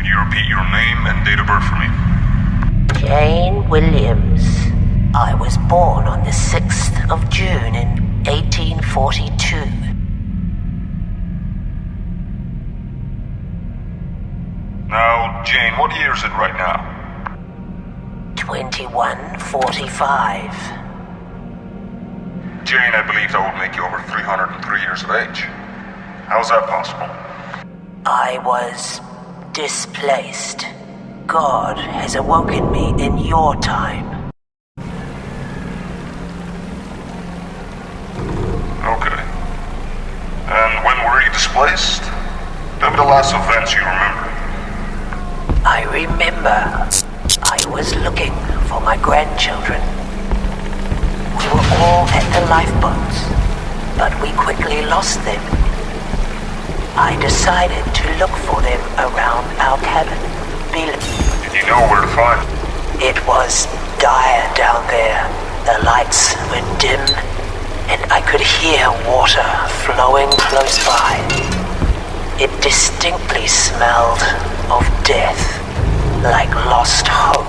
you repeat your name and date of birth for me? Jane Williams. I was born on the 6th of June in 1842. Now, Jane, what year is it right now? 2145. Jane, I believe that would make you over 303 years of age. How is that possible? I was displaced. God has awoken me in your time. Okay. And when were you displaced? What were the last events you remember? I remember I was looking for my grandchildren. We were all at the lifeboats, but we quickly lost them. I decided to look for them around our cabin. Did you know where to find them? It was dire down there. The lights were dim, and I could hear water flowing close by. It distinctly smelled of death, like lost hope.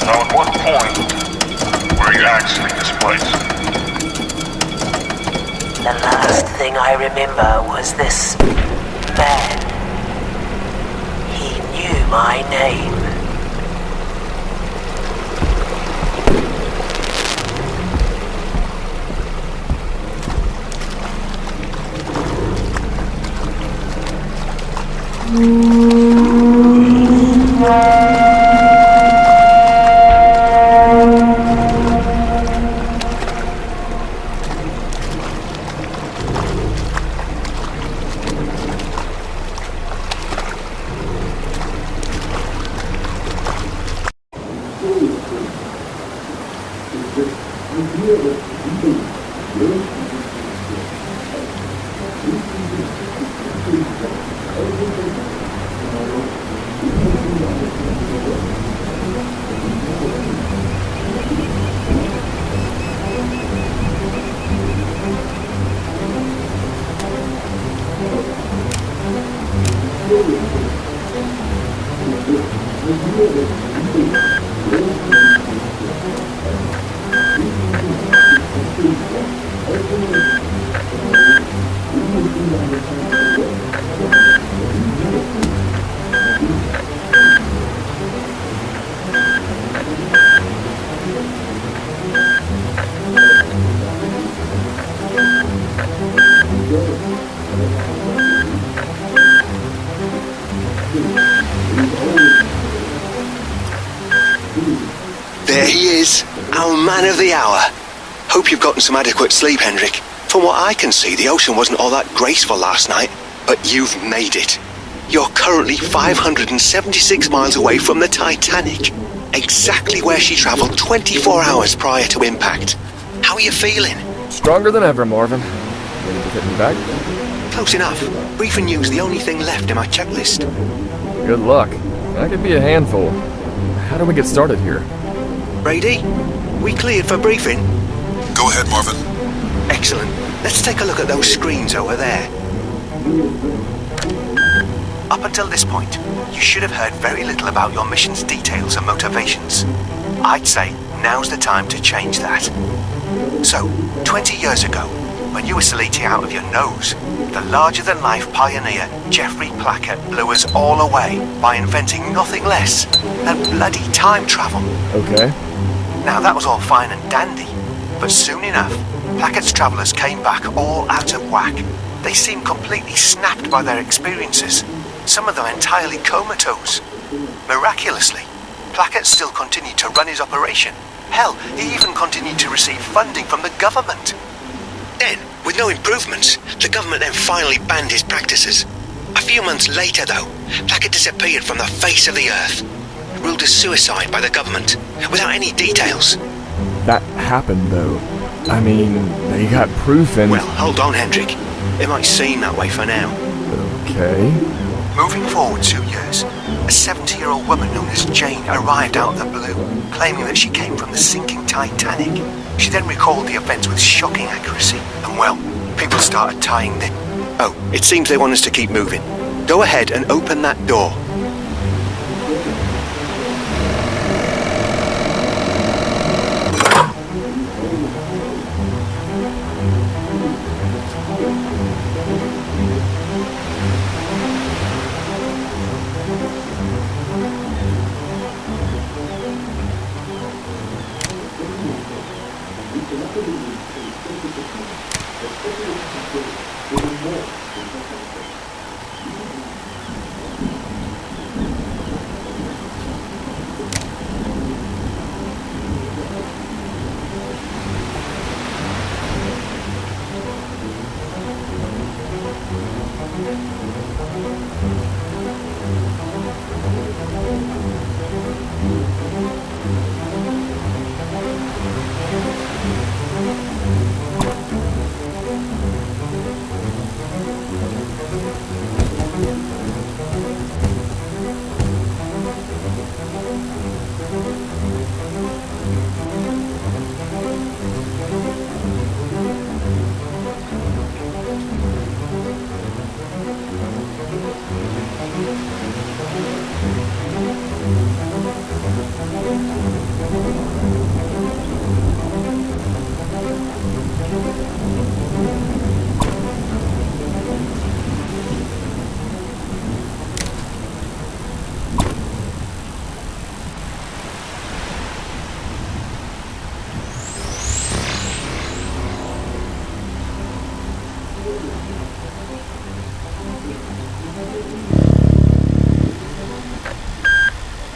Now, at what point were you actually displaced? The last thing I remember was this man. He knew my name. There he is, our man of the hour. Hope you've gotten some adequate sleep, Hendrik. From what I can see, the ocean wasn't all that graceful last night, but you've made it. You're currently 576 miles away from the Titanic, exactly where she traveled 24 hours prior to impact. How are you feeling? Stronger than ever, Marvin. Ready to hit me back? Close enough. Briefing you's the only thing left in my checklist. Good luck. That could be a handful. How do we get started here? Brady, we cleared for briefing? Go ahead, Marvin. Excellent. Let's take a look at those screens over there. Up until this point, you should have heard very little about your mission's details and motivations. I'd say now's the time to change that. So, 20 years ago, when you were salating out of your nose, the larger-than-life pioneer Geoffrey Plackett blew us all away by inventing nothing less than bloody time travel. Okay. Now that was all fine and dandy, but soon enough, Plackett's travellers came back all out of whack. They seemed completely snapped by their experiences, some of them entirely comatose. Miraculously, Plackett still continued to run his operation. Hell, he even continued to receive funding from the government. Then, with no improvements, the government then finally banned his practices. A few months later, though, Plackett disappeared from the face of the earth, ruled as suicide by the government, without any details. That happened, though. I mean, they got proof and... Well, hold on, Hendrik. It might seem that way for now. Okay. Moving forward 2 years, a 70-year-old woman known as Jane arrived out of the blue, claiming that she came from the sinking Titanic. She then recalled the events with shocking accuracy, and well, people started tying the... Oh, it seems they want us to keep moving. Go ahead and open that door.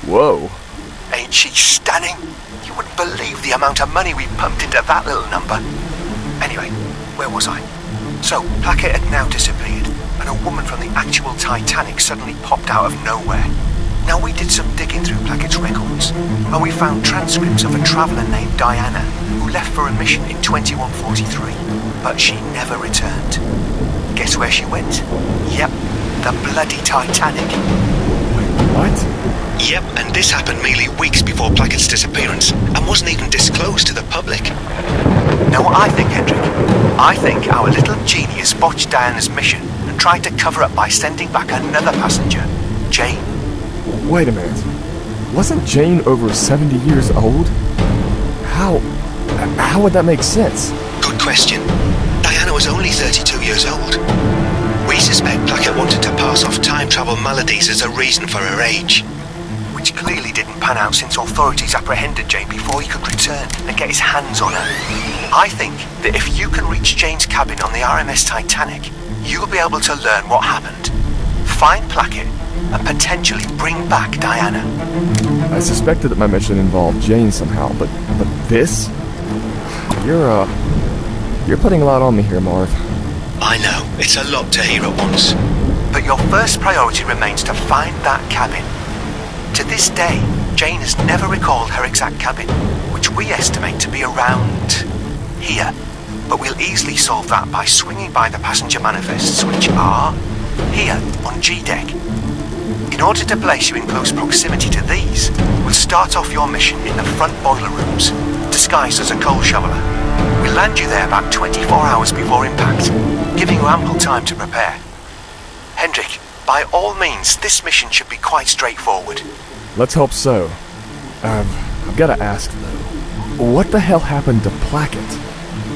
Whoa. Ain't she stunning? You wouldn't believe the amount of money we pumped into that little number. Anyway, where was I? So, Plackett had now disappeared, and a woman from the actual Titanic suddenly popped out of nowhere. Now, we did some digging through Plackett's records, and we found transcripts of a traveller named Diana, who left for a mission in 2143, but she never returned. Guess where she went? Yep, the bloody Titanic. What? Yep, and this happened merely weeks before Plackett's disappearance, and wasn't even disclosed to the public. Know what I think, Hendrik? I think our little genius botched Diana's mission and tried to cover up by sending back another passenger, Jane. Wait a minute. Wasn't Jane over 70 years old? How would that make sense? Good question. Diana was only 32 years old. We suspect Plackett wanted to pass off time travel maladies as a reason for her age, which clearly didn't pan out since authorities apprehended Jane before he could return and get his hands on her. I think that if you can reach Jane's cabin on the RMS Titanic, you'll be able to learn what happened. Find Plackett and potentially bring back Diana. I suspected that my mission involved Jane somehow, but this? You're putting a lot on me here, Marv. I know, it's a lot to hear at once. But your first priority remains to find that cabin. To this day, Jane has never recalled her exact cabin, which we estimate to be around here. But we'll easily solve that by swinging by the passenger manifests, which are here on G-Deck. In order to place you in close proximity to these, we'll start off your mission in the front boiler rooms, disguised as a coal shoveler. We'll land you there about 24 hours before impact, giving you ample time to prepare. Hendrik, by all means, this mission should be quite straightforward. Let's hope so. I've got to ask, though. What the hell happened to Plackett?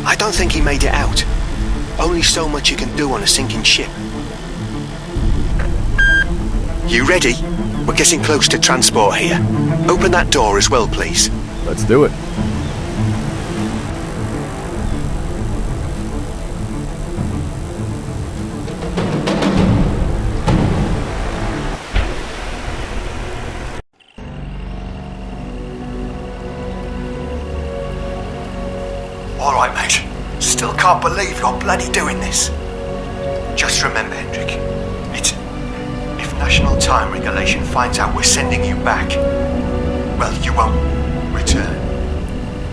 I don't think he made it out. Only so much you can do on a sinking ship. You ready? We're getting close to transport here. Open that door as well, please. Let's do it. All right, mate. Still can't believe you're bloody doing this. Just remember, Hendrik, if National Time Regulation finds out we're sending you back, well, you won't return.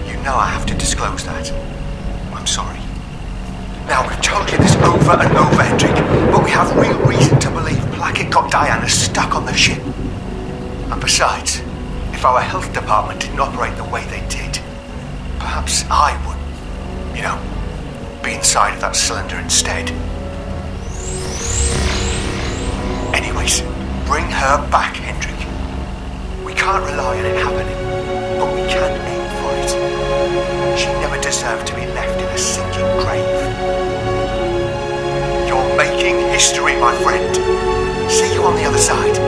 You know I have to disclose that. I'm sorry. Now, we've told you this over and over, Hendrik, but we have real reason to believe Plackett got Diana stuck on the ship. And besides, if our health department didn't operate the way they did, perhaps I would, be inside of that cylinder instead. Anyways, bring her back, Hendrik. We can't rely on it happening, but we can aim for it. She never deserved to be left in a sinking grave. You're making history, my friend. See you on the other side.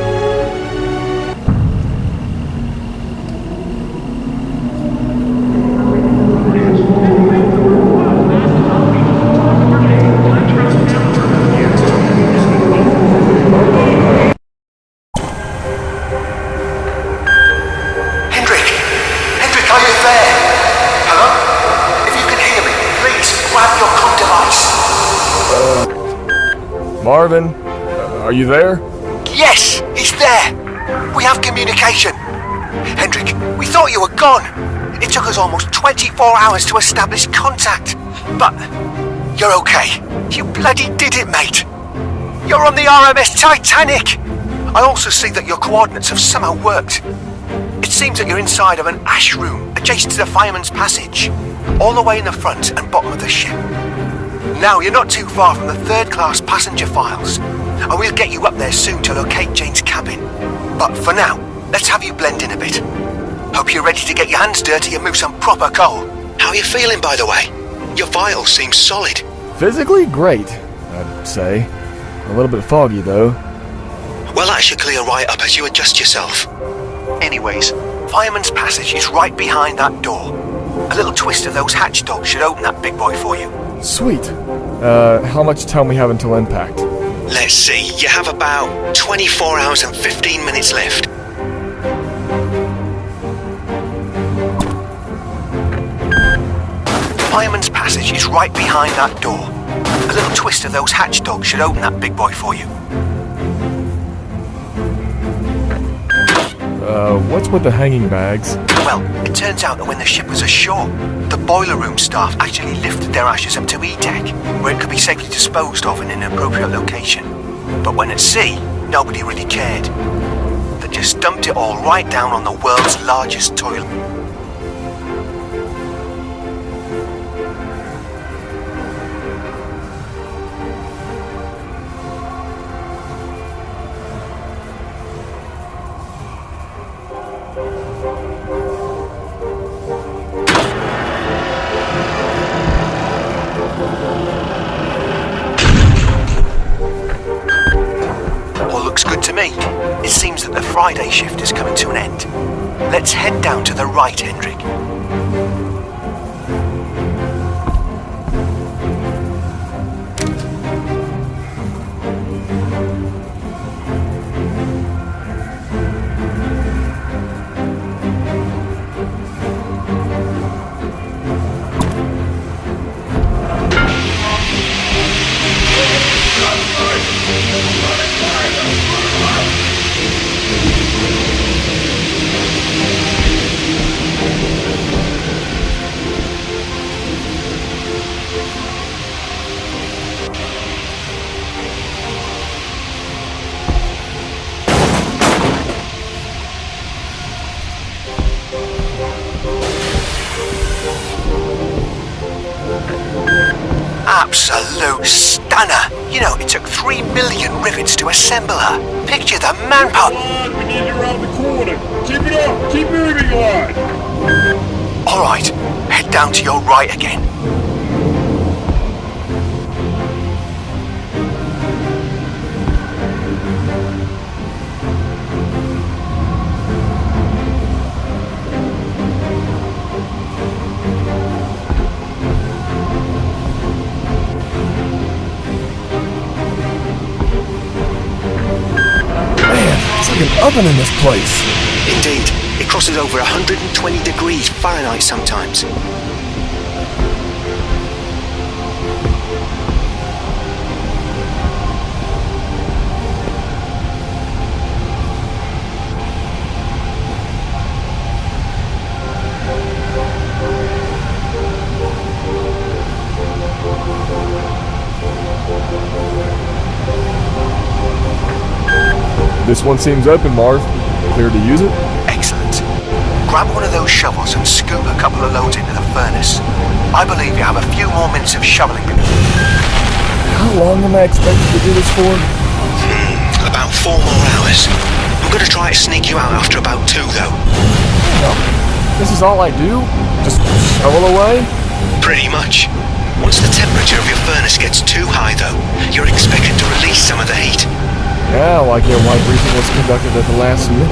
Marvin, are you there? Yes, he's there. We have communication. Hendrik, we thought you were gone. It took us almost 24 hours to establish contact. But you're okay. You bloody did it, mate. You're on the RMS Titanic. I also see that your coordinates have somehow worked. It seems that you're inside of an ash room adjacent to the fireman's passage, all the way in the front and bottom of the ship. Now, you're not too far from the third-class passenger files, and we'll get you up there soon to locate Jane's cabin. But for now, let's have you blend in a bit. Hope you're ready to get your hands dirty and move some proper coal. How are you feeling, by the way? Your vitals seem solid. Physically great, I'd say. A little bit foggy, though. Well, that should clear right up as you adjust yourself. Anyways, Fireman's Passage is right behind that door. A little twist of those hatch dogs should open that big boy for you. Sweet. How much time we have until impact? Let's see, you have about 24 hours and 15 minutes left. Fireman's Passage is right behind that door. A little twist of those hatch dogs should open that big boy for you. What's with the hanging bags? Well, it turns out that when the ship was ashore, the boiler room staff actually lifted their ashes up to E-Deck, where it could be safely disposed of in an appropriate location. But when at sea, nobody really cared. They just dumped it all right down on the world's largest toilet. It seems that the Friday shift is coming to an end. Let's head down to the right, Hendrik. absolute stunner. You know, it took 3 million rivets to assemble her. Picture the manpower. Come on, we need you around the corner. Keep it up. Keep moving, lad. All right, head down to your right again. It's like an oven in this place. Indeed, it crosses over 120 degrees Fahrenheit sometimes. This one seems open, Marv. Clear to use it? Excellent. Grab one of those shovels and scoop a couple of loads into the furnace. I believe you have a few more minutes of shoveling. How long am I expected to do this for? About 4 more hours. I'm gonna try to sneak you out after about 2, though. No. This is all I do? Just shovel away? Pretty much. Once the temperature of your furnace gets too high, though, you're expected to release some of the heat. Yeah, like why briefing was conducted at the last minute.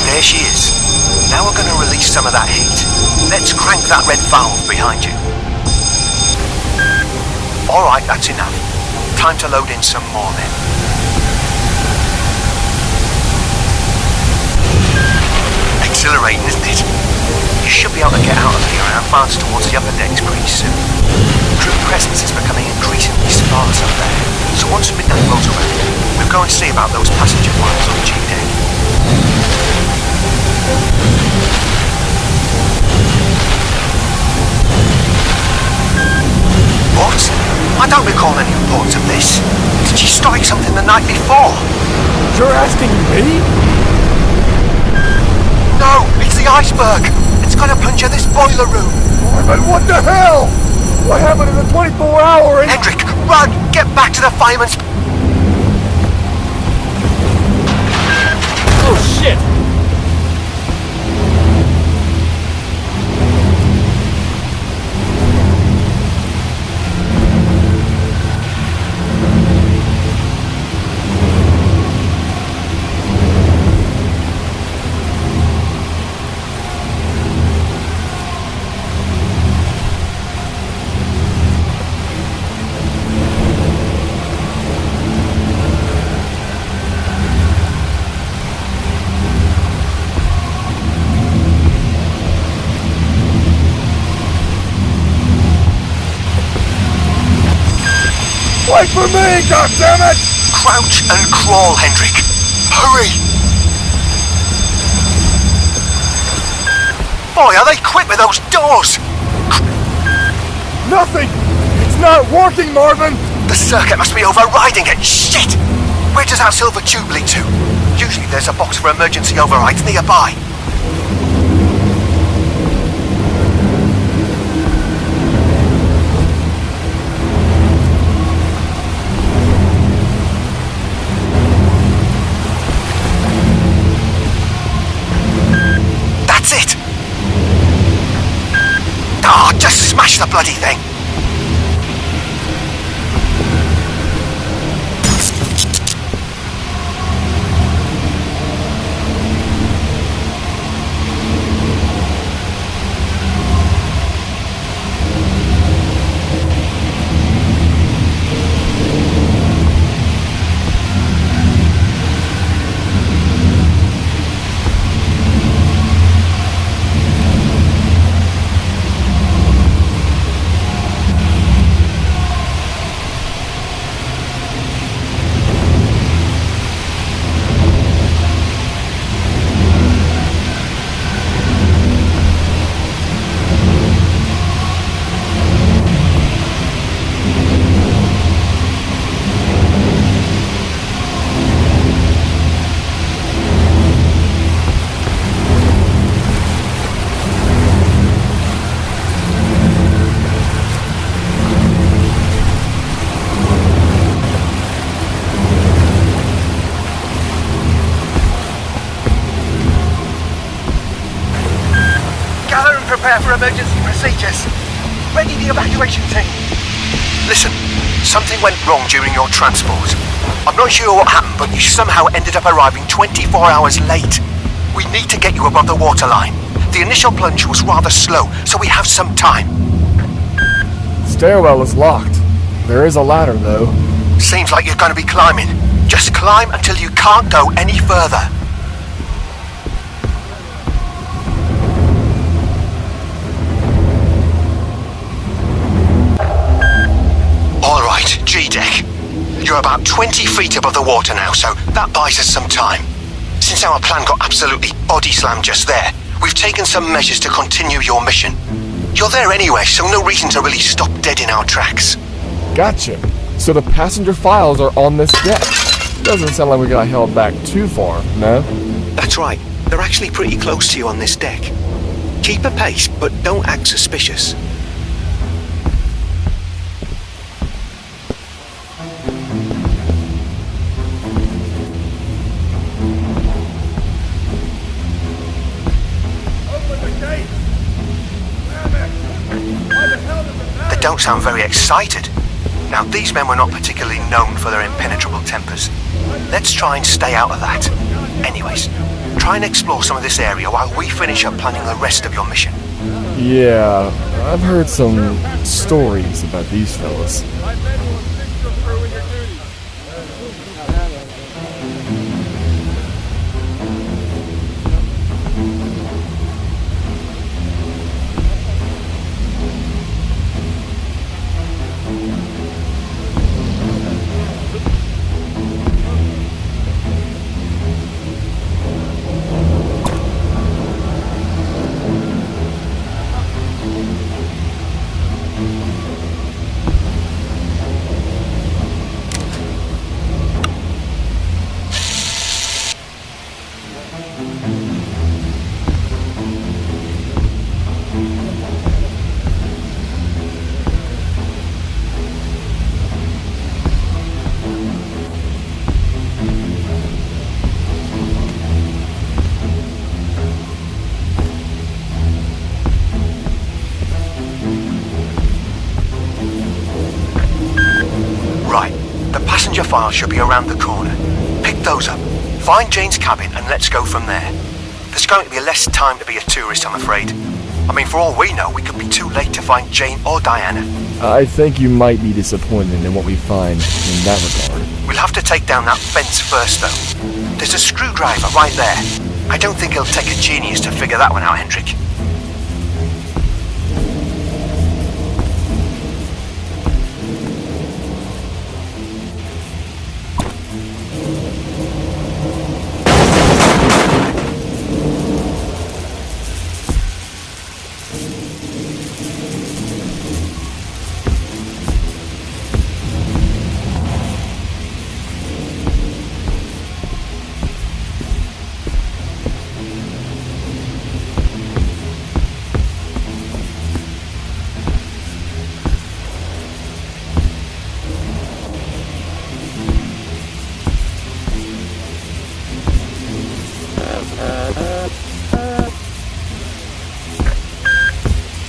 There she is. Now we're going to release some of that heat. Let's crank that red valve behind you. Alright, that's enough. Time to load in some more then. Exhilarating, isn't it? You should be able to get out of here and advance towards the upper decks pretty soon. Crew presence is becoming increasingly sparse up there, so once midnight rolls around, we'll go and see about those passenger files on G deck. What? I don't recall any reports of this. Did she strike something the night before? You're asking me? No, it's the iceberg! It's gonna puncture this boiler room! But what the hell? What happened in the 24-hour? Hendrik, run! Get back to the fireman's... Oh, shit! Wait for me, goddammit! Crouch and crawl, Hendrik. Hurry! Boy, are they quick with those doors! Nothing! It's not working, Marvin! The circuit must be overriding it. Shit! Where does that silver tube lead to? Usually there's a box for emergency overrides nearby. That's it! Ah, just smash the bloody thing! prepare for emergency procedures. Ready the evacuation team. Listen, something went wrong during your transport. I'm not sure what happened, but you somehow ended up arriving 24 hours late. We need to get you above the waterline. The initial plunge was rather slow, so we have some time. Stairwell is locked. There is a ladder, though. Seems like you're going to be climbing. Just climb until you can't go any further. Alright, G-deck. You're about 20 feet above the water now, so that buys us some time. Since our plan got absolutely body slammed just there, we've taken some measures to continue your mission. You're there anyway, so no reason to really stop dead in our tracks. Gotcha. So the passenger files are on this deck. Doesn't sound like we got held back too far, no? That's right. They're actually pretty close to you on this deck. Keep a pace, but don't act suspicious. They don't sound very excited. Now, these men were not particularly known for their impenetrable tempers. Let's try and stay out of that. Anyways, try and explore some of this area while we finish up planning the rest of your mission. Yeah, I've heard some stories about these fellas. Your file should be around the corner. Pick those up. Find Jane's cabin and let's go from there. There's going to be less time to be a tourist, I'm afraid. I mean, for all we know, we could be too late to find Jane or Diana. I think you might be disappointed in what we find in that regard. We'll have to take down that fence first, though. There's a screwdriver right there. I don't think it'll take a genius to figure that one out, Hendrik.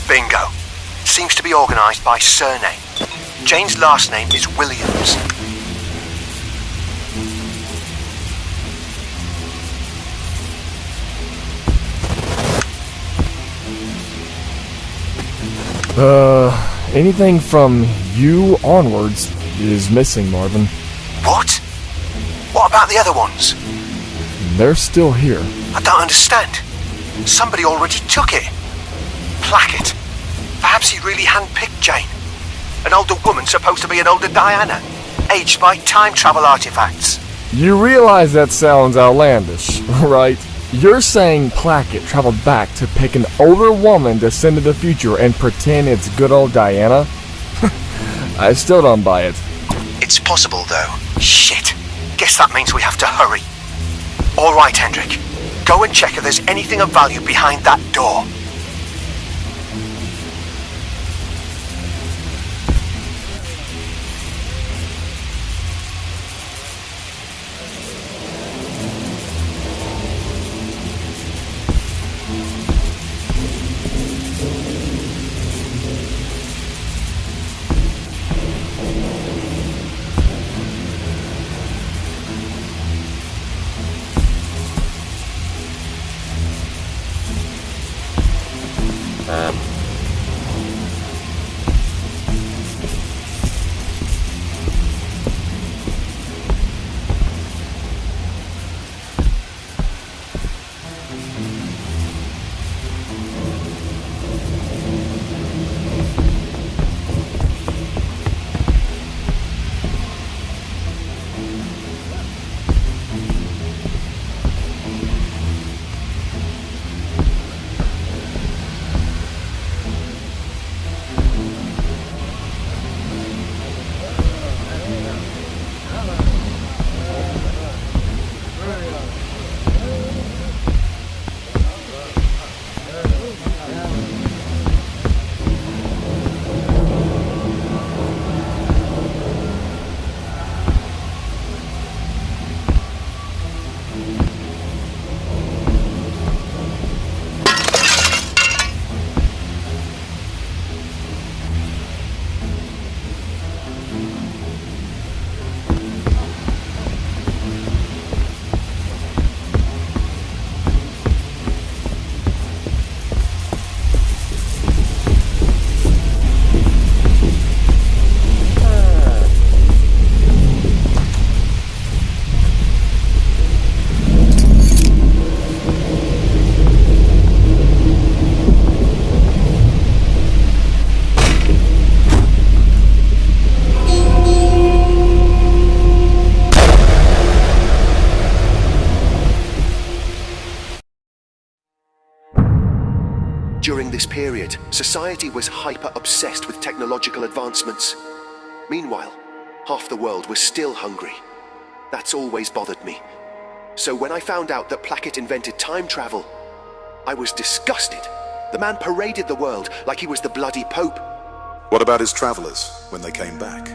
Bingo. Seems to be organised by surname. Jane's last name is Williams. Anything from you onwards is missing, Marvin. What? What about the other ones? They're still here. I don't understand. Somebody already took it. Placket. Perhaps he really handpicked Jane. An older woman supposed to be an older Diana, aged by time travel artifacts. You realize that sounds outlandish, right? You're saying Placket traveled back to pick an older woman to send to the future and pretend it's good old Diana? I still don't buy it. It's possible, though. Shit. Guess that means we have to hurry. All right, Hendrik. Go and check if there's anything of value behind that door. this period, society was hyper-obsessed with technological advancements. Meanwhile, half the world was still hungry. That's always bothered me. So when I found out that Plackett invented time travel, I was disgusted. The man paraded the world like he was the bloody Pope. What about his travelers when they came back?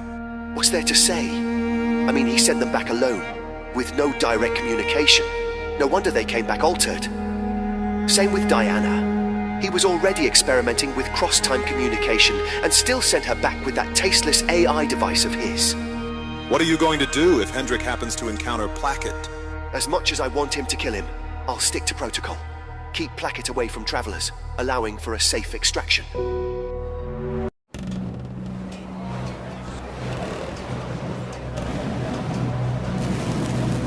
What's there to say? I mean, he sent them back alone, with no direct communication. No wonder they came back altered. Same with Diana. He was already experimenting with cross-time communication and still sent her back with that tasteless AI device of his. What are you going to do if Hendrik happens to encounter Plackett? As much as I want him to kill him, I'll stick to protocol. Keep Plackett away from travelers, allowing for a safe extraction.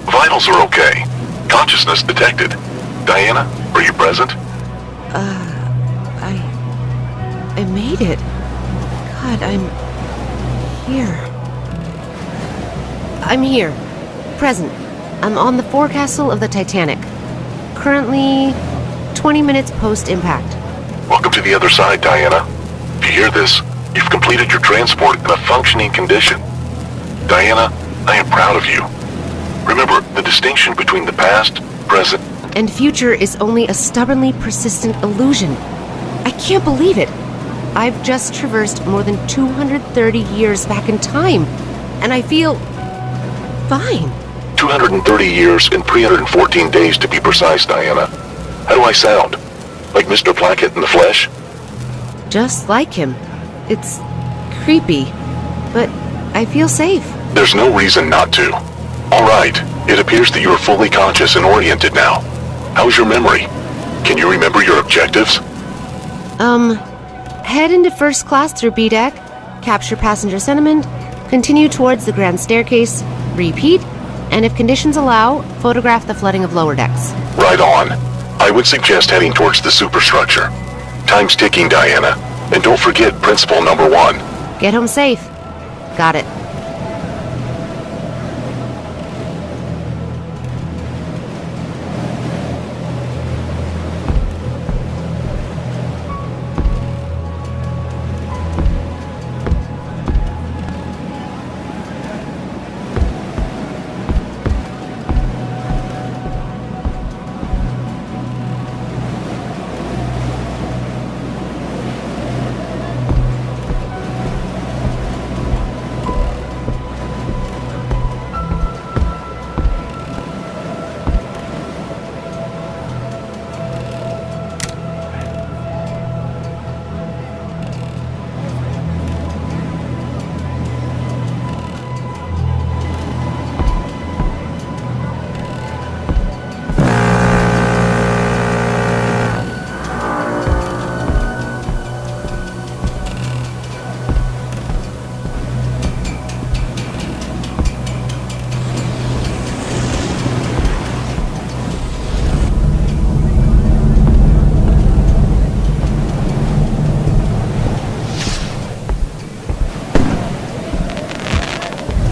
Vitals are okay. Consciousness detected. Diana, are you present? I made it. God, I'm here. Present. I'm on the forecastle of the Titanic. Currently, 20 minutes post-impact. Welcome to the other side, Diana. If you hear this, you've completed your transport in a functioning condition. Diana, I am proud of you. Remember, the distinction between the past, present, And future is only a stubbornly persistent illusion. I can't believe it. I've just traversed more than 230 years back in time, and I feel fine. 230 years and 314 days to be precise, Diana. How do I sound? Like Mr. Plackett in the flesh? Just like him. It's creepy, but I feel safe. There's no reason not to. All right, it appears that you are fully conscious and oriented now. How's your memory? Can you remember your objectives? Head into first class through B deck, capture passenger sentiment, continue towards the grand staircase, repeat, and if conditions allow, photograph the flooding of lower decks. Right on. I would suggest heading towards the superstructure. Time's ticking, Diana. And don't forget principle number 1. Get home safe. Got it.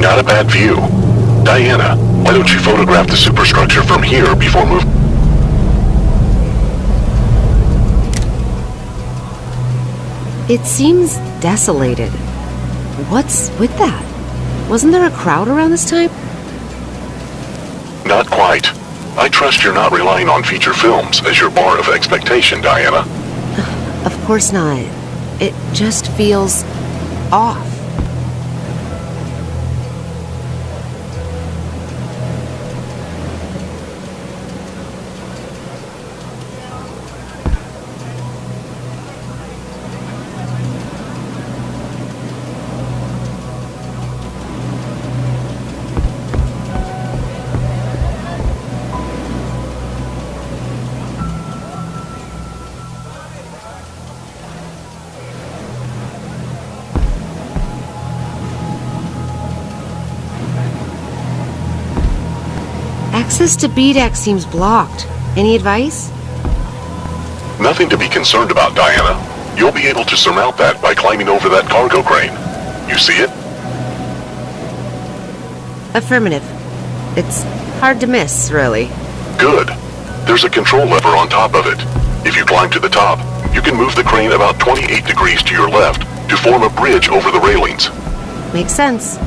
Not a bad view. Diana, why don't you photograph the superstructure from here before moving? It seems desolated. What's with that? Wasn't there a crowd around this time? Not quite. I trust you're not relying on feature films as your bar of expectation, Diana. Of course not. It just feels off. Access to B-Deck seems blocked. Any advice? Nothing to be concerned about, Diana. You'll be able to surmount that by climbing over that cargo crane. You see it? Affirmative. It's hard to miss, really. Good. There's a control lever on top of it. If you climb to the top, You can move the crane about 28 degrees to your left to form a bridge over the railings. Makes sense.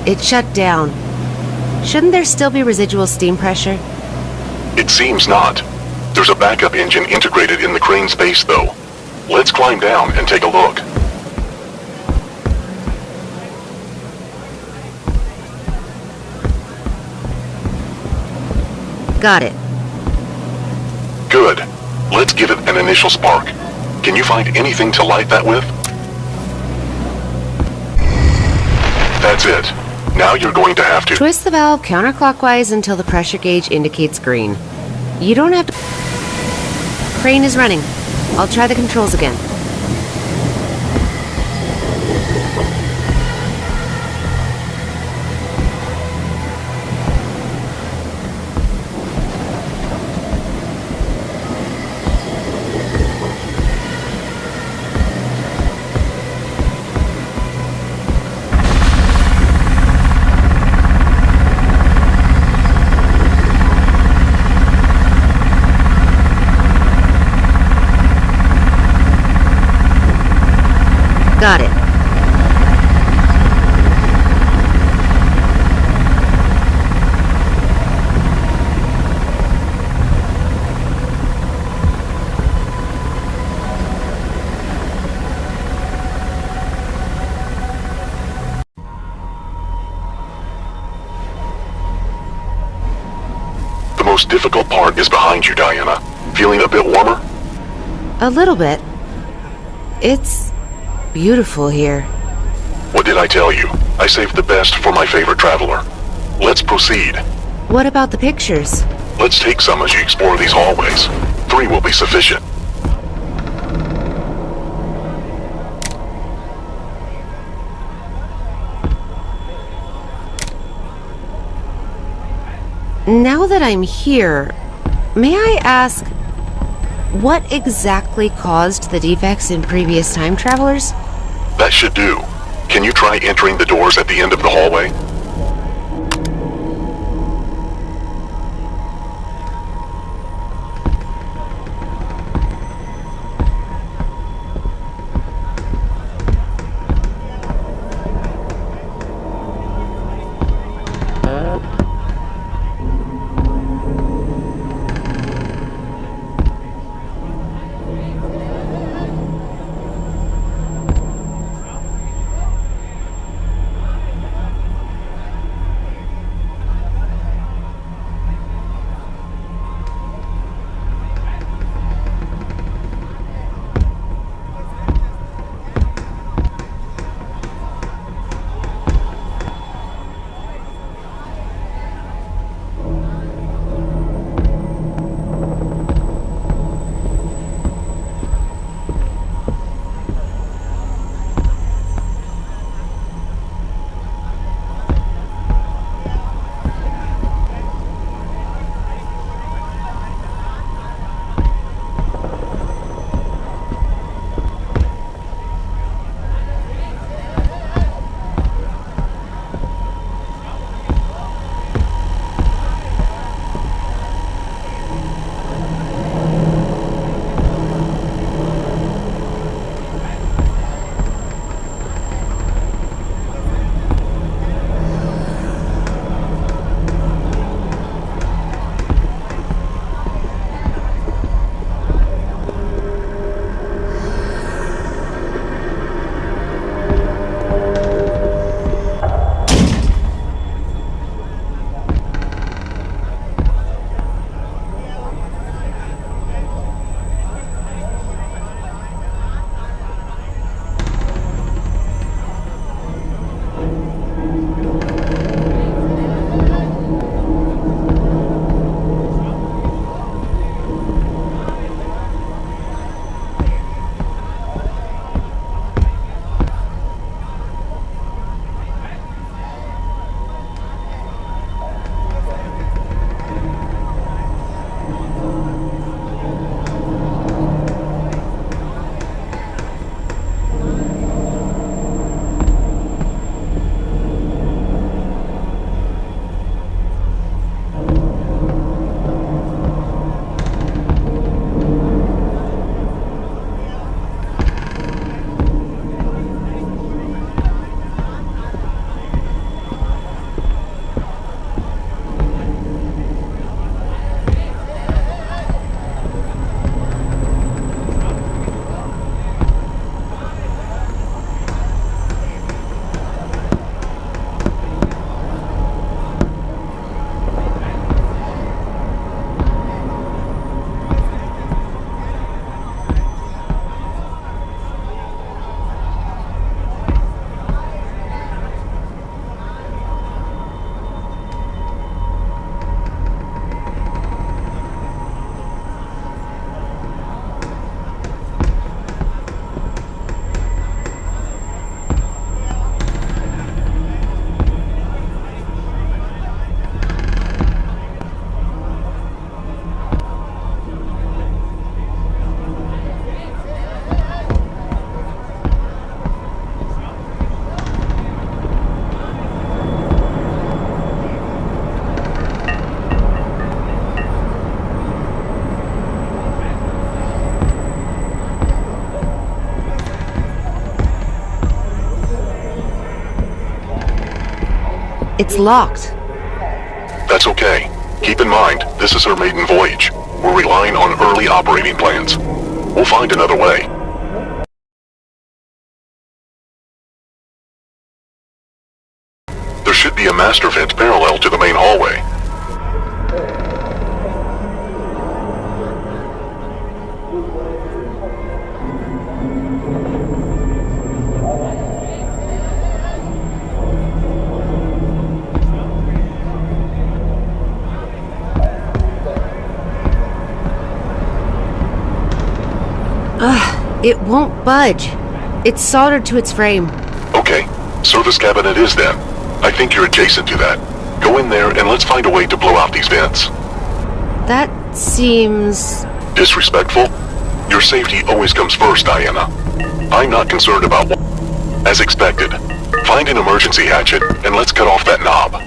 It shut down. Shouldn't there still be residual steam pressure? It seems not. There's a backup engine integrated in the crane's base, though. Let's climb down and take a look. Got it. Good. Let's give it an initial spark. Can you find anything to light that with? That's it. Now you're going to have to... Twist the valve counterclockwise until the pressure gauge indicates green. You don't have to... Crane is running. I'll try the controls again. Got it. The most difficult part is behind you, Diana. Feeling a bit warmer? A little bit. It's beautiful here. What did I tell you? I saved the best for my favorite traveler. Let's proceed. What about the pictures? Let's take some as you explore these hallways. 3 will be sufficient. Now that I'm here, may I ask, what exactly caused the defects in previous time travelers? That should do. Can you try entering the doors at the end of the hallway? It's locked. That's okay. Keep in mind, this is her maiden voyage. We're relying on early operating plans. We'll find another way. There should be a master vent parallel to the main hallway. It won't budge. It's soldered to its frame. Okay, service cabinet is then. I think you're adjacent to that. Go in there and let's find a way to blow out these vents. That seems... Disrespectful? Your safety always comes first, Diana. I'm not concerned about what... As expected, find an emergency hatchet and let's cut off that knob.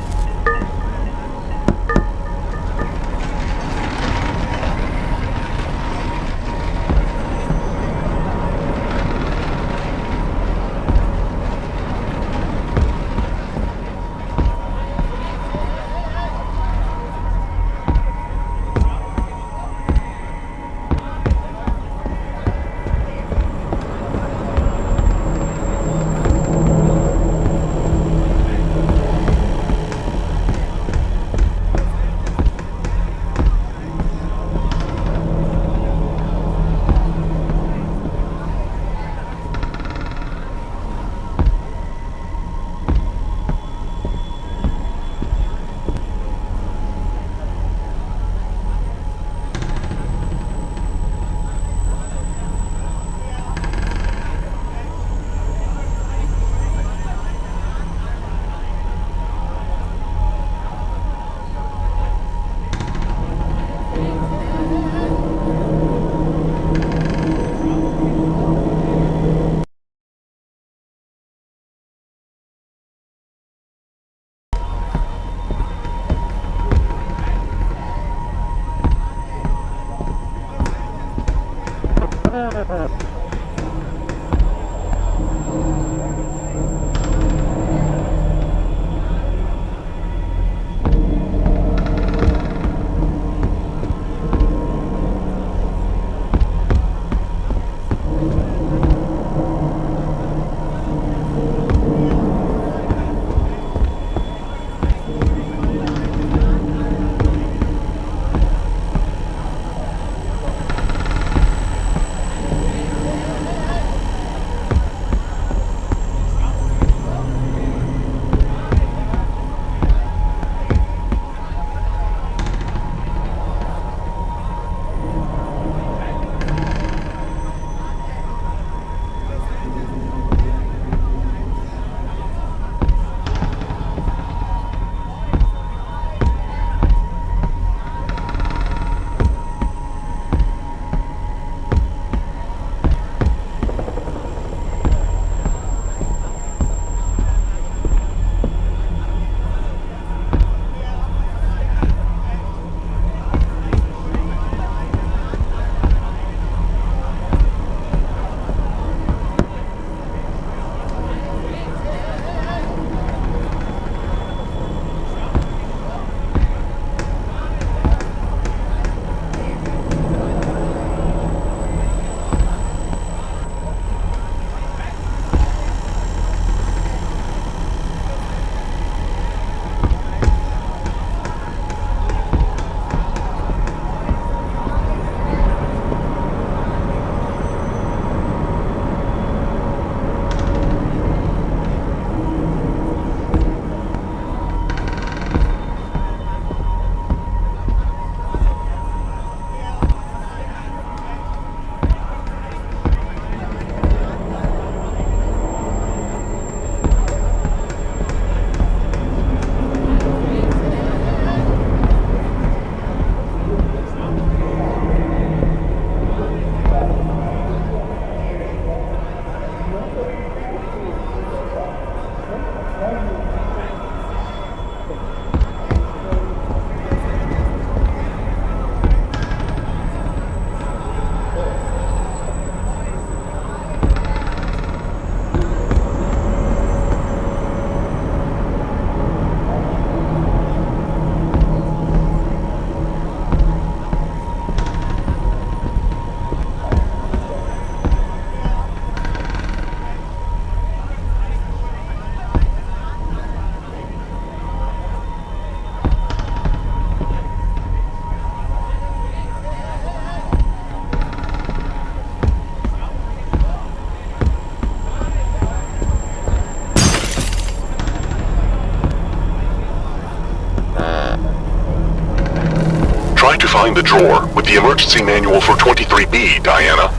find the drawer with the emergency manual for 23B, Diana.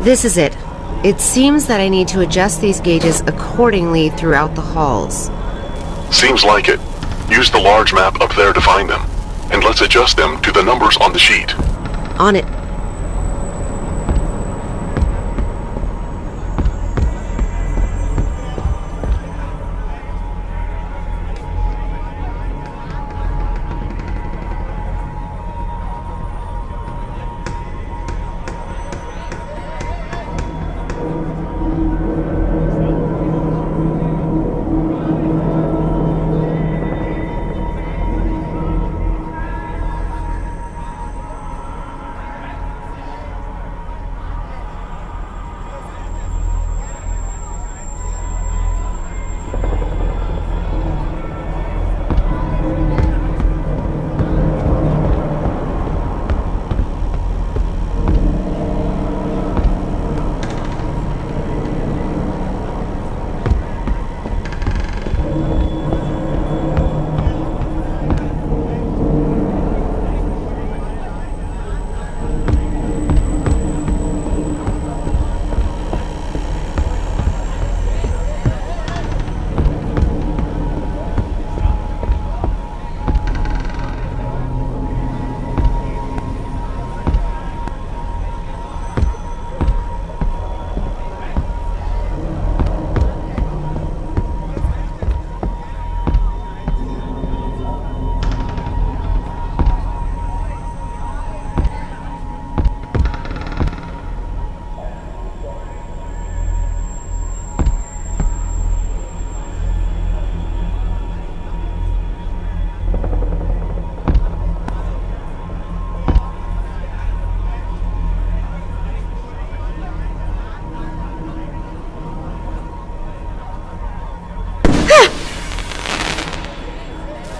This is it. It seems that I need to adjust these gauges accordingly throughout the halls. Seems like it. Use the large map up there to find them. And let's adjust them to the numbers on the sheet. On it.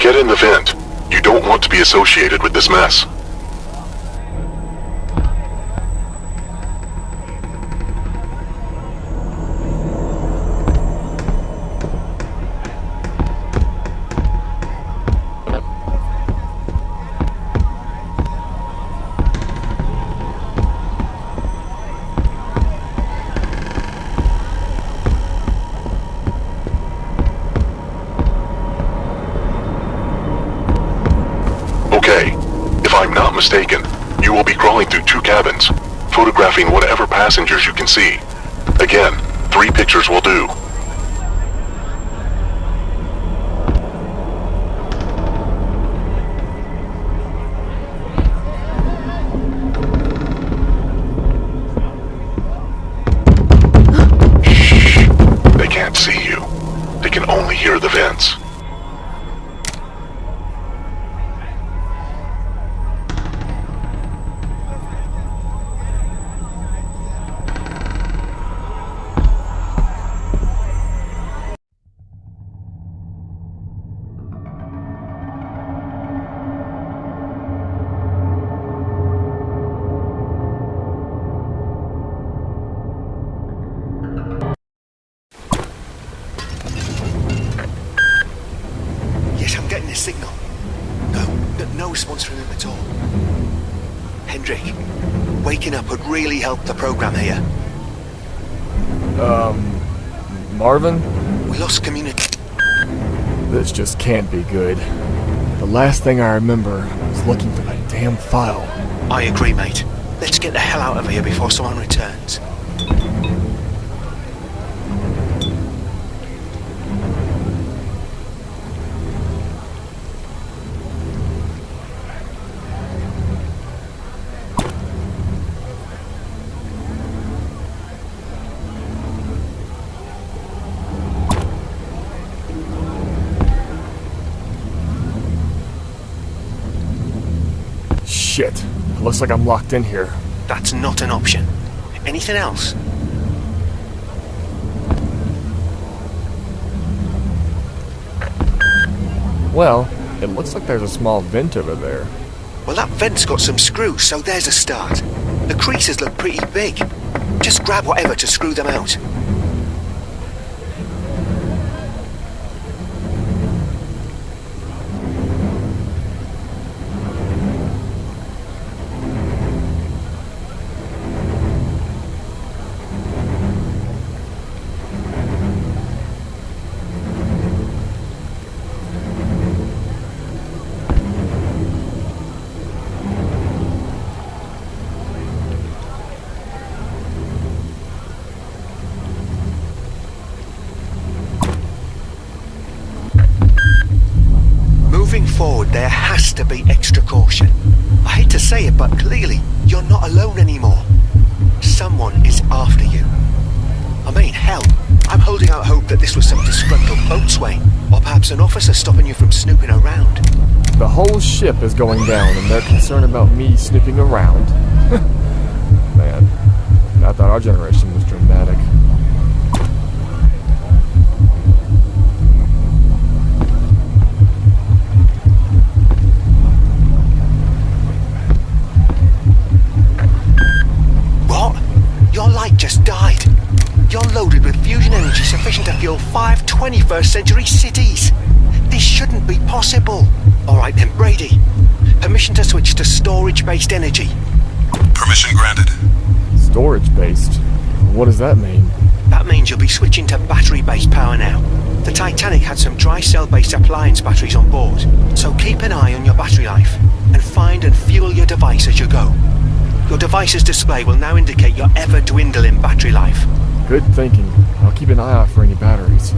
Get in the vent. You don't want to be associated with this mess. Okay, if I'm not mistaken, you will be crawling through 2 cabins, photographing whatever passengers you can see. Again, 3 pictures will do. Shh! They can't see you. They can only hear the vents. A signal. No response from him at all. Hendrik, waking up would really help the program here. Marvin? We lost community. This just can't be good. The last thing I remember was looking for that damn file. I agree, mate. Let's get the hell out of here before someone returns. Shit. Looks like I'm locked in here. That's not an option. Anything else? Well, it looks like there's a small vent over there. Well, that vent's got some screws, so there's a start. The creases look pretty big. Just grab whatever to screw them out. Moving forward, there has to be extra caution. I hate to say it, but clearly, you're not alone anymore. Someone is after you. I mean, hell, I'm holding out hope that this was some disgruntled boatswain, or perhaps an officer stopping you from snooping around. The whole ship is going down, and they're concerned about me snooping around. Man, I thought our generation was dramatic. What? Your light just died. You're loaded with fusion energy sufficient to fuel 5 21st century cities. This shouldn't be possible. Alright then, Brady. Permission to switch to storage-based energy. Permission granted. Storage-based? What does that mean? That means you'll be switching to battery-based power now. The Titanic had some dry cell-based appliance batteries on board, so keep an eye on your battery life, and find and fuel your device as you go. Your device's display will now indicate your ever-dwindling battery life. Good thinking. I'll keep an eye out for any batteries.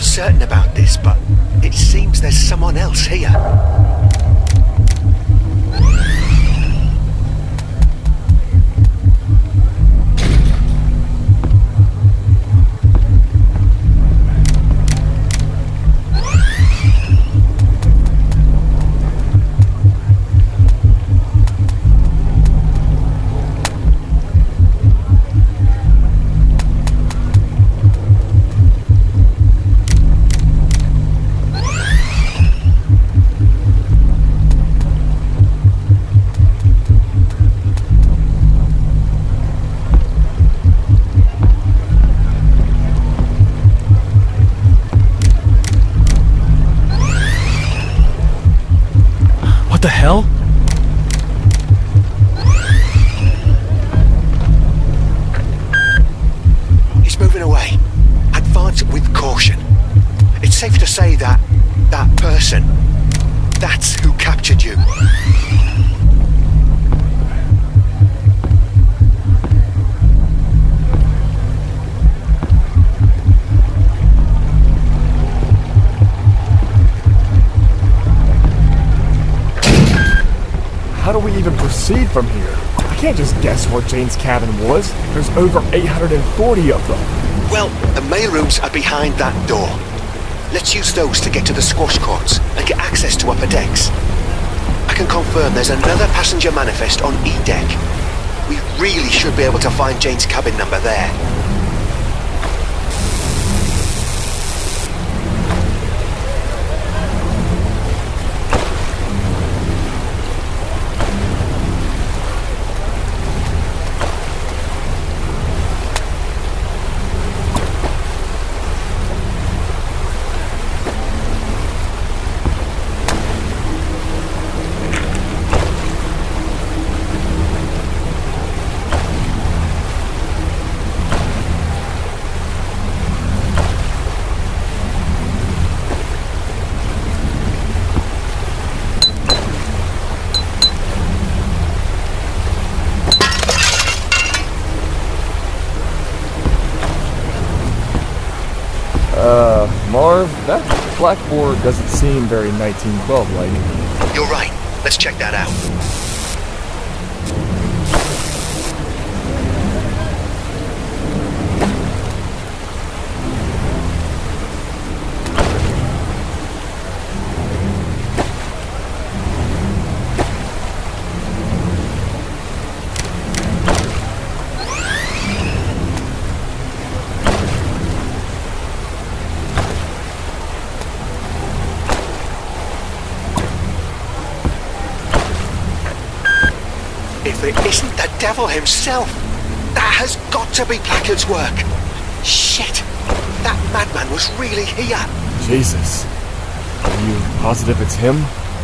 Certain about this, but it seems there's someone else here. What the hell? He's moving away. Advance with caution. It's safe to say that person, that's who captured you. How do we even proceed from here? I can't just guess where Jane's cabin was. There's over 840 of them. Well, the mailrooms are behind that door. Let's use those to get to the squash courts and get access to upper decks. I can confirm there's another passenger manifest on E-deck. We really should be able to find Jane's cabin number there. Marv, that blackboard doesn't seem very 1912-like. You're right. Let's check that out. If it isn't the devil himself, that has got to be Placard's work. Shit, that madman was really here. Jesus. Are you positive it's him?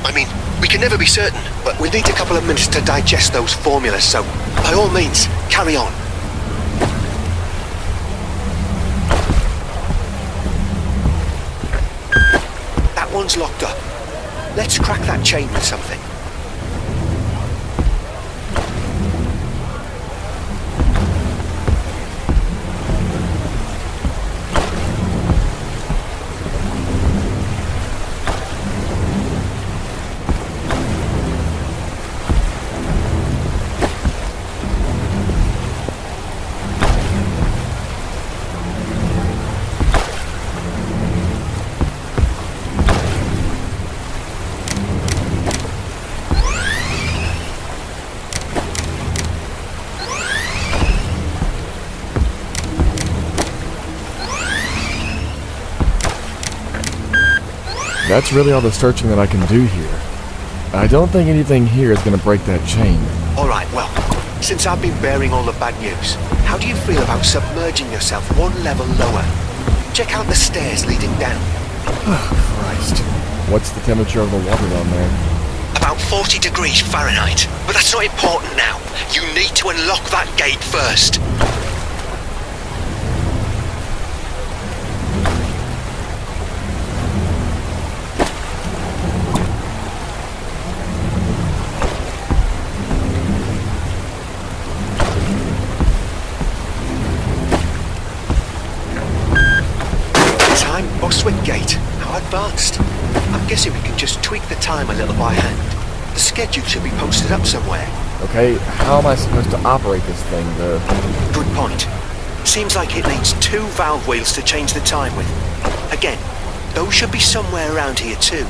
I mean, we can never be certain, but we need a couple of minutes to digest those formulas, so by all means, carry on. That one's locked up. Let's crack that chain with something. That's really all the searching that I can do here. I don't think anything here is going to break that chain. Alright, well, since I've been bearing all the bad news, how do you feel about submerging yourself one level lower? Check out the stairs leading down. Oh, Christ. What's the temperature of the water down there? About 40 degrees Fahrenheit. But that's not important now. You need to unlock that gate first. Boswick Gate. How advanced. I'm guessing we can just tweak the time a little by hand. The schedule should be posted up somewhere. Okay, how am I supposed to operate this thing? Good point. Seems like it needs 2 valve wheels to change the time with. Again, those should be somewhere around here too.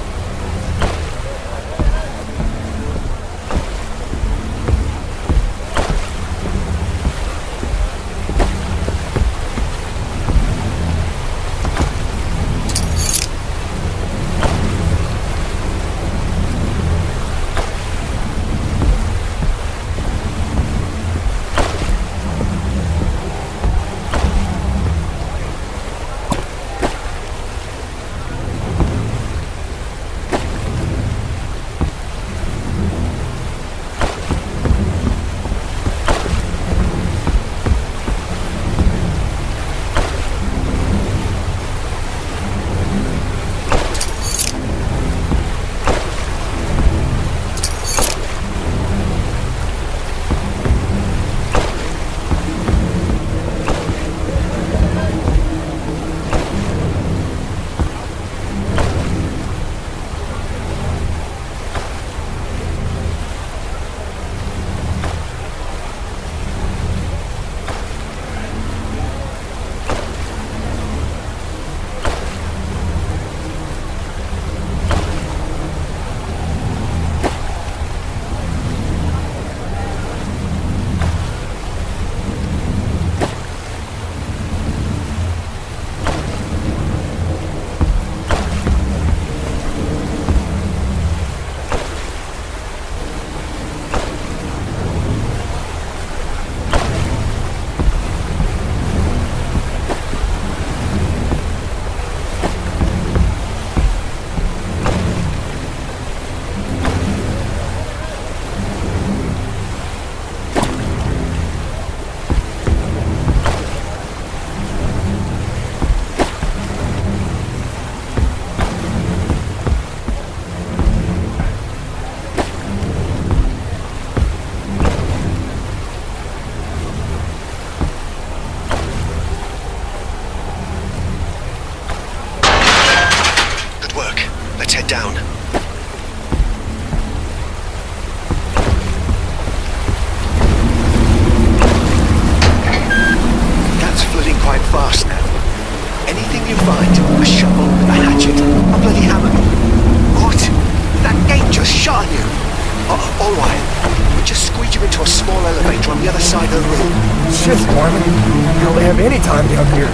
Let's head down. That's flooding quite fast now. Anything you find, a shovel, a hatchet, a bloody hammer. What? That gate just shot on you. All right. We'll just squeeze you into a small elevator on the other side of the room. Shit, Marvin. You only have any time down here.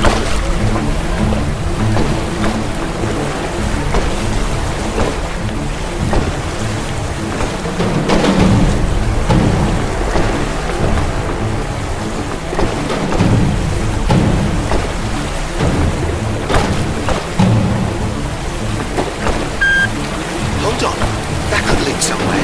Hold on. That could lead somewhere.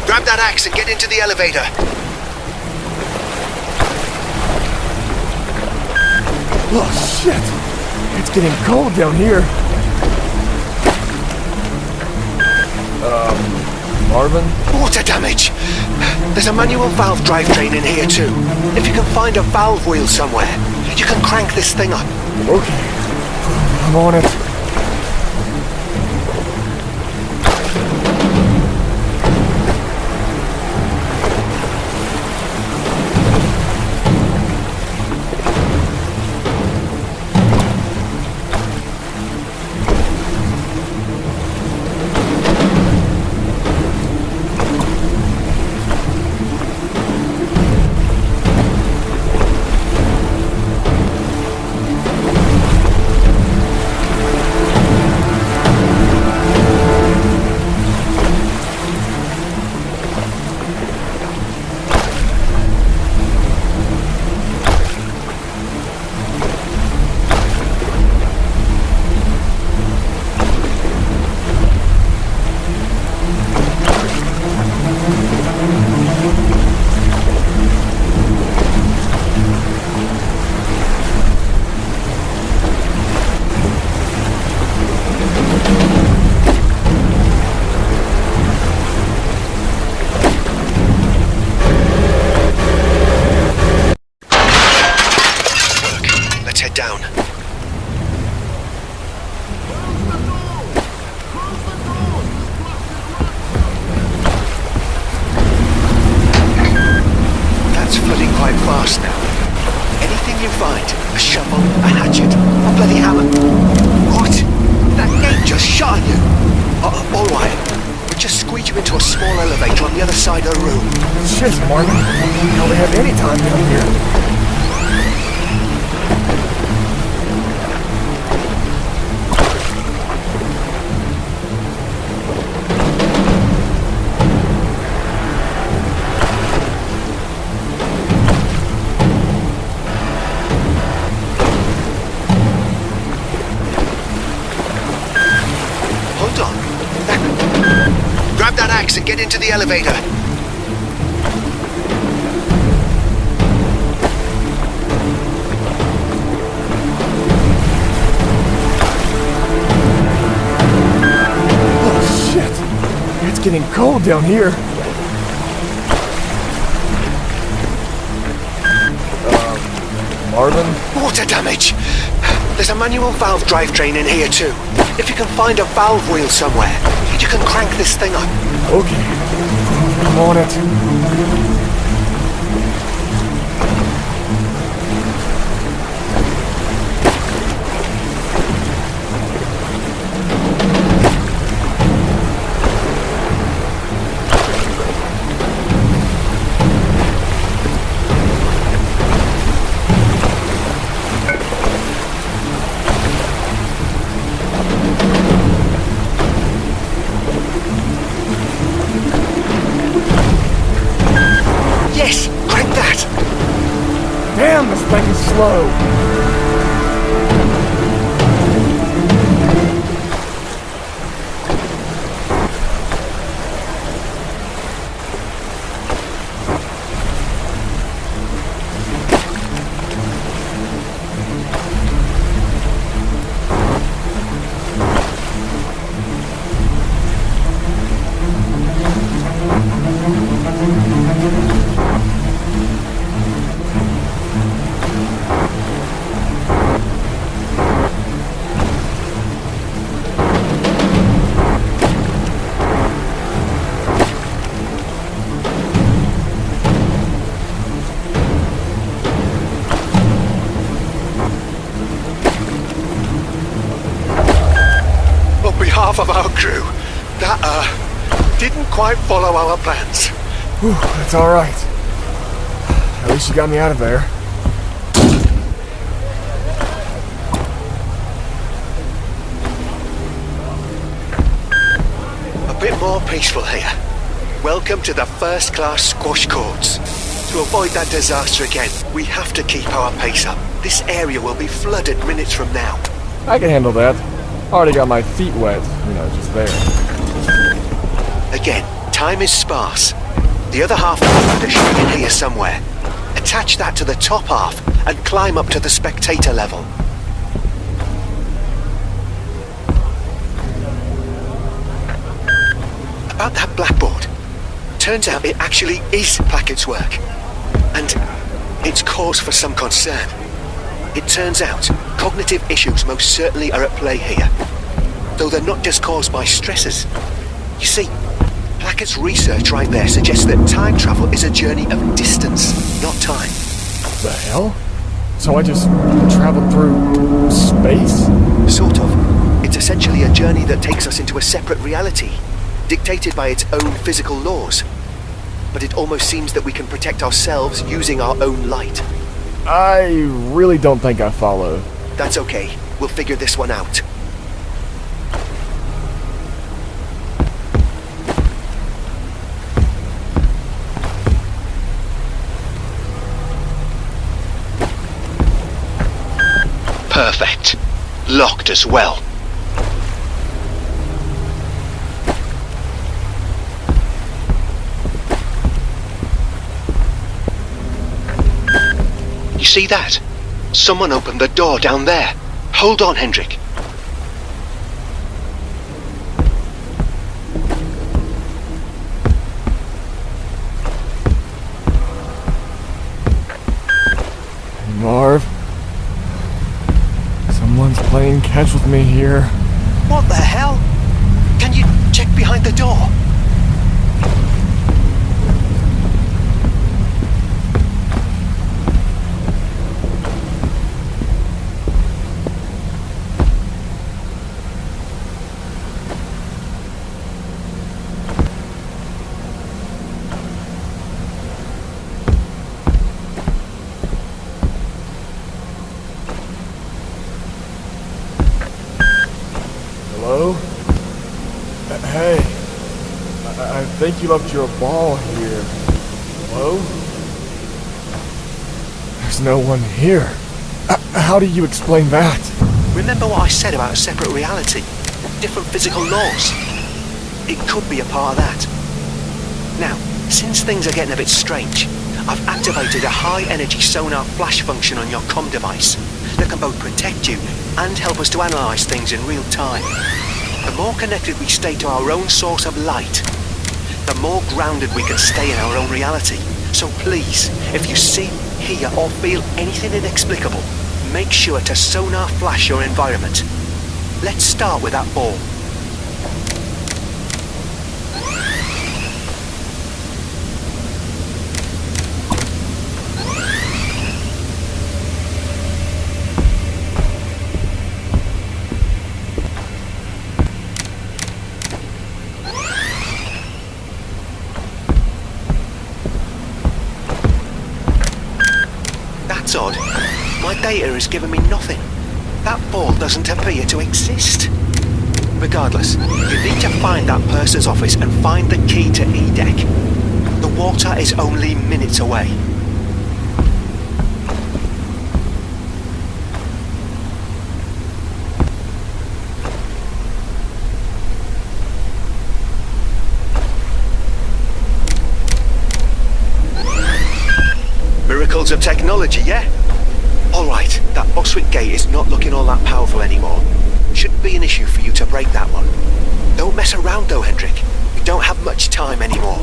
Grab that axe and get into the elevator. Oh, shit. It's getting cold down here. Marvin? Water damage. There's a manual valve drivetrain in here too. If you can find a valve wheel somewhere, you can crank this thing up. Okay. I'm on it. Down. That's flooding quite fast now. Anything you find, a shovel, a hatchet, a bloody hammer. What? That gate just shot on you. All right. We'll just squeeze you into a small elevator on the other side of the room. Shit, Marvin. You only have any time down here. Grab that axe and get into the elevator. Oh, shit. It's getting cold down here. Marvin? Water damage. There's a manual valve drivetrain in here too. If you can find a valve wheel somewhere, you can crank this thing up. Okay. I'm on it. Yes, crank that. Damn, this thing is slow. Half of our crew, that, didn't quite follow our plans. Whew, that's alright. At least you got me out of there. A bit more peaceful here. Welcome to the first-class squash courts. To avoid that disaster again, we have to keep our pace up. This area will be flooded minutes from now. I can handle that. Already got my feet wet, just there. Again, time is sparse. The other half of the ladder should be in here somewhere. Attach that to the top half and climb up to the spectator level. About that blackboard. Turns out it actually is Plackett's work. And it's cause for some concern. It turns out, cognitive issues most certainly are at play here. Though they're not just caused by stresses. You see, Plackett's research right there suggests that time travel is a journey of distance, not time. The hell? So I just traveled through space? Sort of. It's essentially a journey that takes us into a separate reality, dictated by its own physical laws. But it almost seems that we can protect ourselves using our own light. I really don't think I follow. That's okay. We'll figure this one out. Perfect. Locked as well. You see that? Someone opened the door down there. Hold on, Hendrik. Marv. Someone's playing catch with me here. What the hell? Can you check behind the door? Hello? Hey. I think you left your ball here. Hello? There's no one here. How do you explain that? Remember what I said about a separate reality? Different physical laws? It could be a part of that. Now, since things are getting a bit strange, I've activated a high-energy sonar flash function on your comm device that can both protect you and help us to analyze things in real time. The more connected we stay to our own source of light, the more grounded we can stay in our own reality. So please, if you see, hear or feel anything inexplicable, make sure to sonar flash your environment. Let's start with that ball. That's odd. My data is giving me nothing. That ball doesn't appear to exist. Regardless, you need to find that purser's office and find the key to E-Deck. The water is only minutes away. Miracles of technology, yeah? Alright, that Boswick gate is not looking all that powerful anymore. Shouldn't be an issue for you to break that one. Don't mess around though, Hendrik. We don't have much time anymore.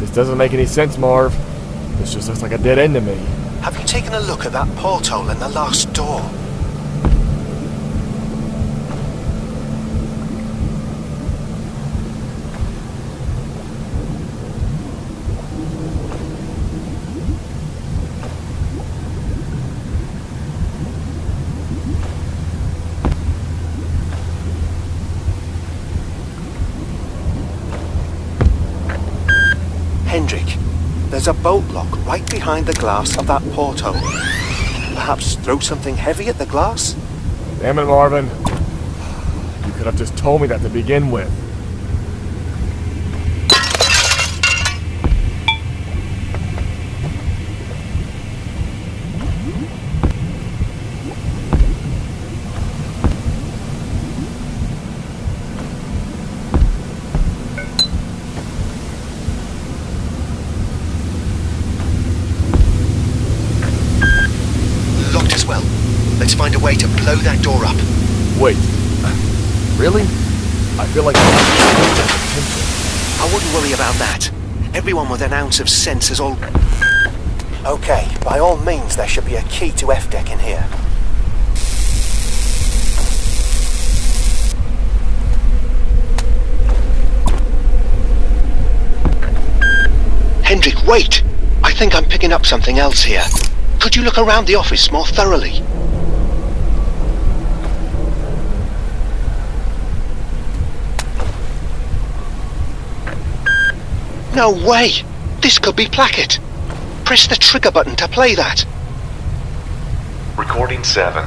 This doesn't make any sense, Marv. This just looks like a dead end to me. Have you taken a look at that porthole in the last door? Hendrik, there's a bolt lock right behind the glass of that porthole. Perhaps throw something heavy at the glass? Damn it, Marvin. You could have just told me that to begin with. Let's find a way to blow that door up. Wait. Really? I feel like I wouldn't worry about that. Everyone with an ounce of sense is all... Okay, by all means there should be a key to F-Deck in here. Hendrik, wait! I think I'm picking up something else here. Could you look around the office more thoroughly? No way! This could be Placket. Press the trigger button to play that. Recording 7.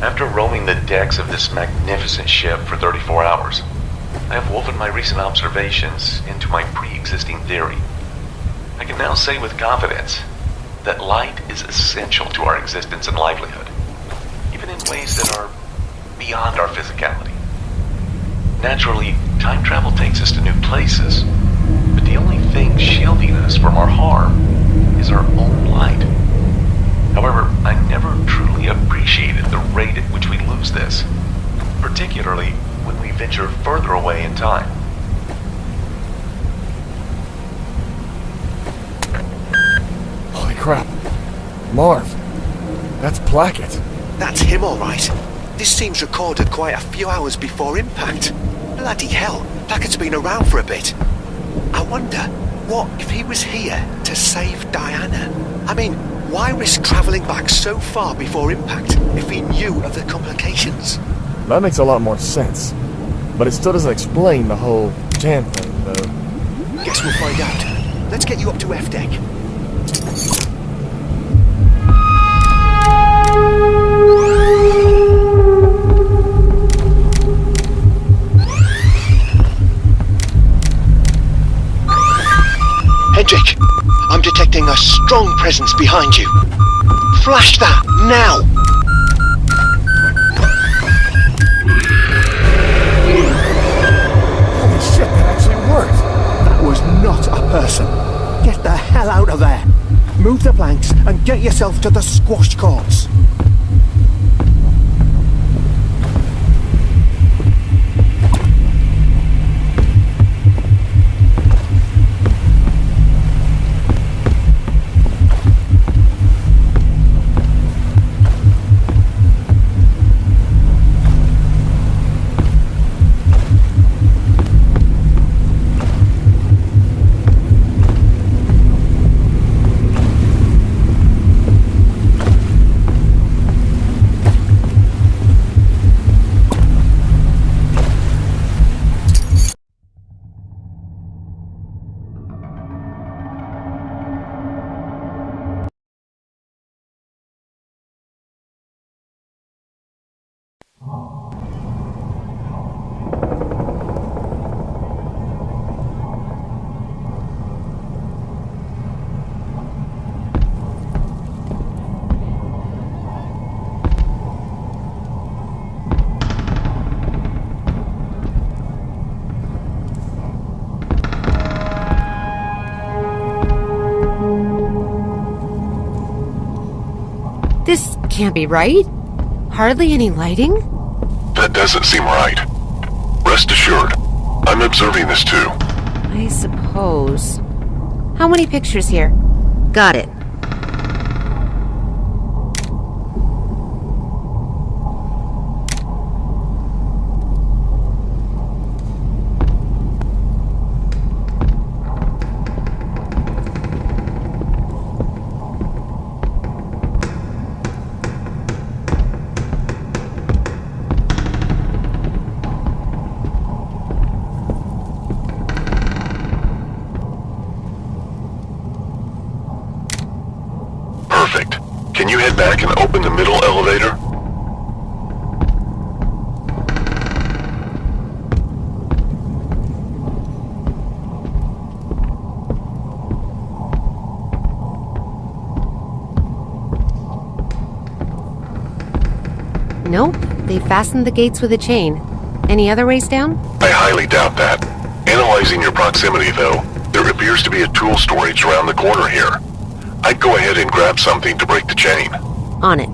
After roaming the decks of this magnificent ship for 34 hours, I have woven my recent observations into my pre-existing theory. I can now say with confidence that light is essential to our existence and livelihood, even in ways that are beyond our physicality. Naturally, time travel takes us to new places, but the only thing shielding us from our harm is our own light. However, I never truly appreciated the rate at which we lose this, particularly when we venture further away in time. Holy crap. Marv, that's Placket. That's him all right. This seems recorded quite a few hours before impact. Bloody hell, Plackett's been around for a bit. I wonder, what if he was here to save Diana? I mean, why risk travelling back so far before impact if he knew of the complications? That makes a lot more sense. But it still doesn't explain the whole Jan thing, though. Guess we'll find out. Let's get you up to F deck. Hendrik, I'm detecting a strong presence behind you. Flash that, now! Holy shit, that actually worked! That was not a person. Get the hell out of there. Move the planks and get yourself to the squash courts. This can't be right. Hardly any lighting? That doesn't seem right. Rest assured, I'm observing this too. I suppose. How many pictures here? Got it. Perfect. Can you head back and open the middle elevator? Nope, they fastened the gates with a chain. Any other ways down? I highly doubt that. Analyzing your proximity, though, there appears to be a tool storage around the corner here. I'd go ahead and grab something to break the chain. On it.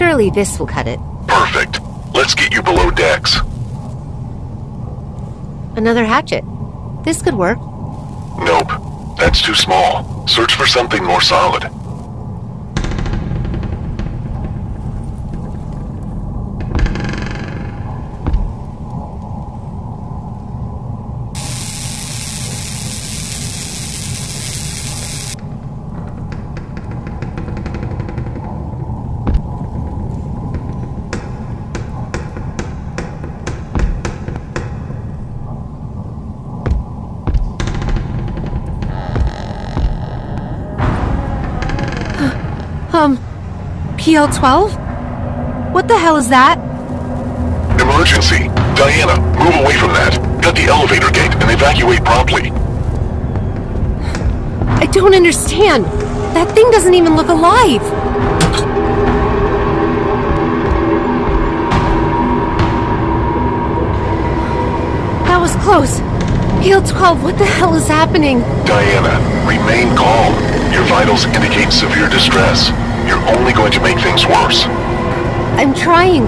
Surely this will cut it. Perfect. Let's get you below decks. Another hatchet. This could work. Nope. That's too small. Search for something more solid. PL-12? What the hell is that? Emergency! Diana, move away from that. Cut the elevator gate and evacuate promptly. I don't understand. That thing doesn't even look alive. That was close. PL-12, what the hell is happening? Diana, remain calm. Your vitals indicate severe distress. You're only going to make things worse. I'm trying.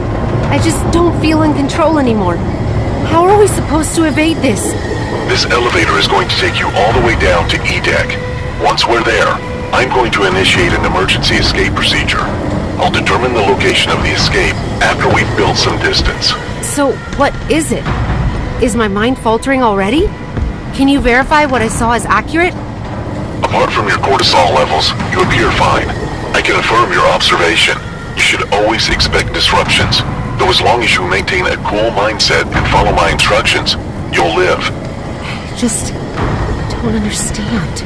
I just don't feel in control anymore. How are we supposed to evade this? This elevator is going to take you all the way down to E-Deck. Once we're there, I'm going to initiate an emergency escape procedure. I'll determine the location of the escape after we've built some distance. So, what is it? Is my mind faltering already? Can you verify what I saw is accurate? Apart from your cortisol levels, you appear fine. I can affirm your observation. You should always expect disruptions, though as long as you maintain a cool mindset and follow my instructions, you'll live. Just don't understand.